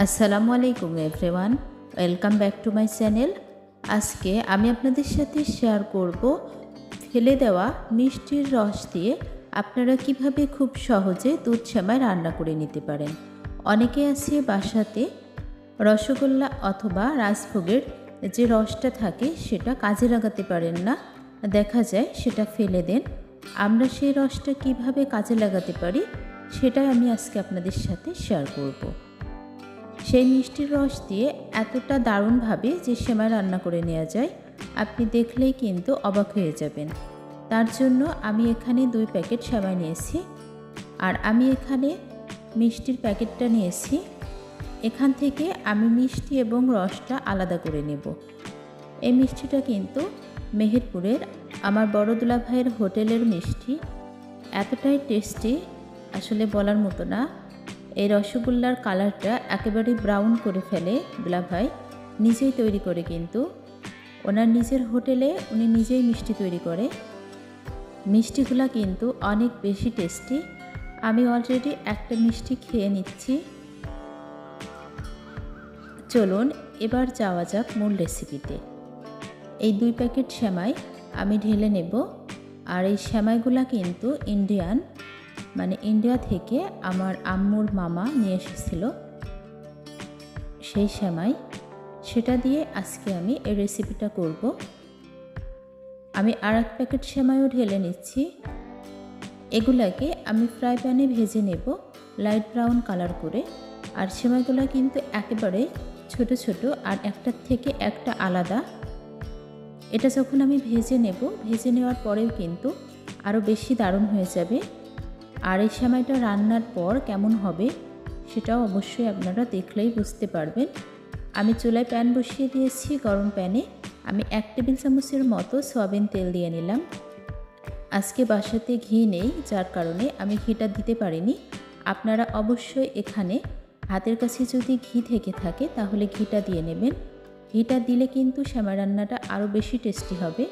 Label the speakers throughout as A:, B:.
A: আসসালামু আলাইকুম everyone, welcome back to my channel. আজকে আমি আপনাদের সাথে শেয়ার করব ফেলে দেওয়া মিষ্টির রস দিয়ে আপনারা কিভাবে খুব সহজে দুধ সেমাই রান্না করে নিতে পারেন। অনেকে আছে বাসাতে রসগোল্লা অথবা রাজভোগের যে রসটা থাকে সেটা কাজে লাগাতে পারেন না, দেখা যায় সেটা ফেলে দেন। আমরা সেই রসটা কিভাবে কাজে লাগাতে পারি সেটাই আমি আজকে আপনাদের সাথে শেয়ার করব। সেই মিষ্টির রস দিয়ে এতটা দারুণভাবে যে সেমাই রান্না করে নেওয়া যায়, আপনি দেখলেই কিন্তু অবাক হয়ে যাবেন। তার জন্য আমি এখানে 2 প্যাকেট সেমাই নিয়েছি, আর আমি এখানে মিষ্টির প্যাকেটটা নিয়েছি। এখান থেকে আমি মিষ্টি এবং রসটা আলাদা করে নেব। এই মিষ্টিটা কিন্তু মেহেরপুরের আমার বড় দুলা ভাইয়ের হোটেলের মিষ্টি, এতটাই টেস্টি আসলে বলার মতো না। এই রসগোল্লার কালারটা একেবারে ব্রাউন করে ফেলে দুলাভাই, নিজেই তৈরি করে, কিন্তু ওনার নিজের হোটেলে উনি নিজেই মিষ্টি তৈরি করে। মিষ্টিগুলা কিন্তু অনেক বেশি টেস্টি। আমি অলরেডি একটা মিষ্টি খেয়ে নিচ্ছি। চলুন এবার যাওয়া যাক মূল রেসিপিতে। এই 2 প্যাকেট সেমাই আমি ঢেলে নেব। আর এই সেমাইগুলা কিন্তু ইন্ডিয়ান, মানে ইন্ডিয়া থেকে আমার আম্মুর মামা নিয়ে এসেছিল সেই সেমাই, সেটা দিয়ে আজকে আমি এই রেসিপিটা করব। আমি আর 1 প্যাকেট সেমাইও ঢেলে নিচ্ছি। এগুলাকে আমি ফ্রাই প্যানে ভেজে নেব লাইট ব্রাউন কালার করে। আর সেমাইগুলো কিন্তু একেবারে ছোট ছোট, আর একটার থেকে একটা আলাদা। এটা যখন আমি ভেজে নেব, ভেজে নেওয়ার পরেও কিন্তু আরও বেশি দারুণ হয়ে যাবে। আর এই সেমাইটা রান্নার পর কেমন হবে সেটাও অবশ্যই আপনারা দেখলেই বুঝতে পারবেন। আমি চুলায় প্যান বসিয়ে দিয়েছি। গরম প্যানে আমি 1 টেবিল চামচের মতো সয়াবিন তেল দিয়ে নিলাম। আজকে বাসাতে ঘি নেই, যার কারণে আমি ঘিটা দিতে পারিনি। আপনারা অবশ্যই এখানে হাতের কাছে যদি ঘি থেকে থাকে তাহলে ঘিটা দিয়ে নেবেন। ঘিটা দিলে কিন্তু সেমাই রান্নাটা আরও বেশি টেস্টি হবে।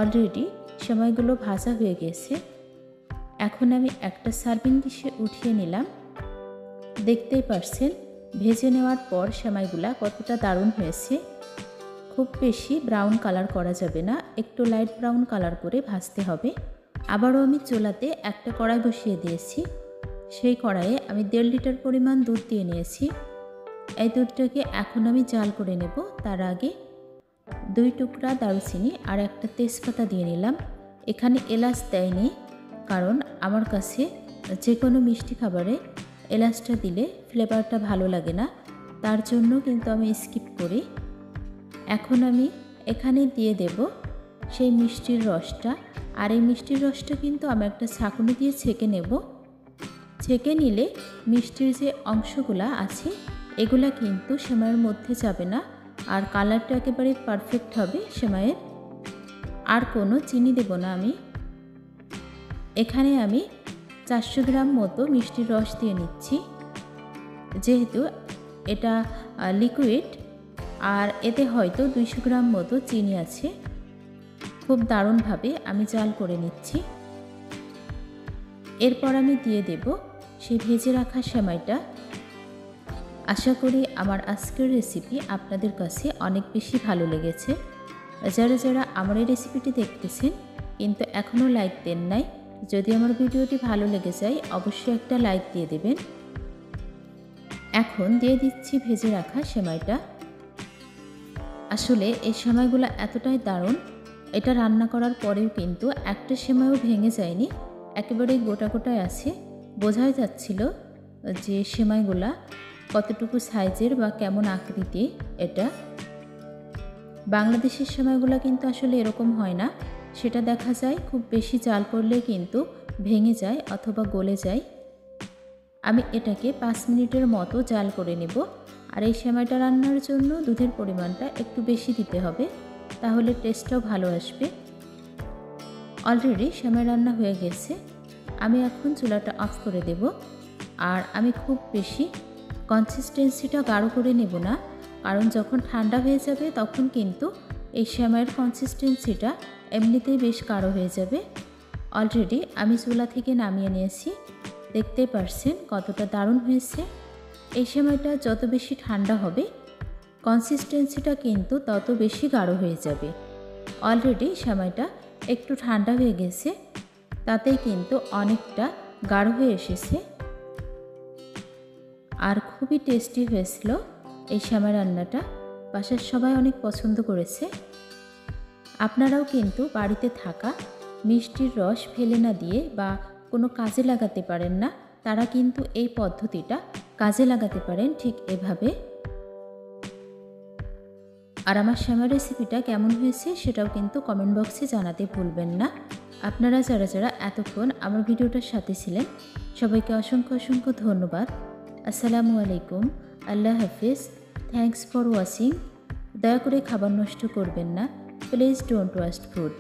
A: অলরেডি সেমাইগুলো ভাজা হয়ে গেছে। এখন আমি একটা সার্ভিং ডিশে উঠিয়ে নিলাম। দেখতেই পারছেন ভেজে নেওয়ার পর সেমাইগুলা কতটা দারুণ হয়েছে। খুব বেশি ব্রাউন কালার করা যাবে না, একটু লাইট ব্রাউন কালার করে ভাজতে হবে। আবারও আমি চুলাতে একটা কড়াই বসিয়ে দিয়েছি। সেই কড়াইয়ে আমি 1.5 লিটার পরিমাণ দুধ দিয়ে নিয়েছি। এই দুধটাকে এখন আমি জাল করে নেব। তার আগে 2 টুকরা দারুচিনি আর একটা তেজপাতা দিয়ে নিলাম। এখানে এলাচ দেয়নি, কারণ আমার কাছে যে কোনো মিষ্টি খাবারে এলাচটা দিলে ফ্লেভারটা ভালো লাগে না, তার জন্য কিন্তু আমি স্কিপ করি। এখন আমি এখানে দিয়ে দেব সেই মিষ্টির রসটা। আর এই মিষ্টির রসটা কিন্তু আমি একটা ছাঁকুনি দিয়ে ছেঁকে নেব। ছেঁকে নিলে মিষ্টির যে অংশগুলা আছে এগুলা কিন্তু সেমাইয়ের মধ্যে যাবে না, আর কালারটা একেবারে পারফেক্ট হবে সেমাইয়ের। আর কোনো চিনি দেব না আমি। এখানে আমি 400 গ্রাম মতো মিষ্টির রস দিয়ে নিচ্ছি। যেহেতু এটা লিকুইড, আর এতে হয়তো 200 গ্রাম মতো চিনি আছে। খুব দারুণভাবে আমি জাল করে নিচ্ছি। এরপর আমি দিয়ে দেব সেই ভেজে রাখা সেমাইটা। আশা করি আমার আজকের রেসিপি আপনাদের কাছে অনেক বেশি ভালো লেগেছে। যারা যারা আমার এই রেসিপিটি দেখতেছেন কিন্তু এখনও লাইক দেন নাই, যদি আমার ভিডিওটি ভালো লেগে যায় অবশ্যই একটা লাইক দিয়ে দেবেন। এখন দিয়ে দিচ্ছি ভেজে রাখা সেমাইটা। আসলে এই সেমাইগুলো এতটাই দারুণ, এটা রান্না করার পরেও কিন্তু একটা সেমাইও ভেঙে যায়নি, একেবারেই গোটা গোটায় আছে। বোঝাই যাচ্ছিল যে সেমাইগুলা কতটুকু সাইজের বা কেমন আকৃতি। এটা বাংলাদেশের সেমাইগুলো কিন্তু আসলে এরকম হয় না, সেটা দেখা যায় খুব বেশি জাল করলে কিন্তু ভেঙে যায় অথবা গলে যায়। আমি এটাকে 5 মিনিটের মতো জাল করে নেব। আর এই সেমাইটা রান্নার জন্য দুধের পরিমাণটা একটু বেশি দিতে হবে, তাহলে টেস্টটাও ভালো আসবে। অলরেডি সেমাই রান্না হয়ে গেছে। আমি এখন চুলাটা অফ করে দেব। আর আমি খুব বেশি কনসিস্টেন্সিটা গাঢ় করে নেব না, কারণ যখন ঠান্ডা হয়ে যাবে তখন কিন্তু এই সেমাইয়ের কনসিস্টেন্সিটা এমনিতেই বেশ গাঢ় হয়ে যাবে। অলরেডি আমি চুলা থেকে নামিয়ে নিয়েছি। দেখতেই পারছেন কতটা দারুণ হয়েছে। এই সেমাইটা যত বেশি ঠান্ডা হবে কনসিস্টেন্সিটা কিন্তু তত বেশি গাঢ় হয়ে যাবে। অলরেডি সেমাইটা একটু ঠান্ডা হয়ে গেছে, তাতেই কিন্তু অনেকটা গাঢ় হয়ে এসেছে আর খুবই টেস্টি হয়েছিল এই সেমাই রান্নাটা। বাসার সবাই অনেক পছন্দ করেছে। আপনারাও কিন্তু বাড়িতে থাকা মিষ্টির রস ফেলে না দিয়ে বা কোনো কাজে লাগাতে পারেন না, তারা কিন্তু এই পদ্ধতিটা কাজে লাগাতে পারেন ঠিক এভাবে। আর আমার সেমাই রেসিপিটা কেমন হয়েছে সেটাও কিন্তু কমেন্ট বক্সে জানাতে ভুলবেন না। আপনারা যারা যারা এতক্ষণ আমার ভিডিওটার সাথে ছিলেন সবাইকে অসংখ্য অসংখ্য ধন্যবাদ। আসসালামু আলাইকুম, আল্লাহ হাফিজ, থ্যাঙ্কস ফর ওয়াচিং। দয়া করে খাবার নষ্ট করবেন না, প্লিজ ডোন্ট ওয়েস্ট ফুড।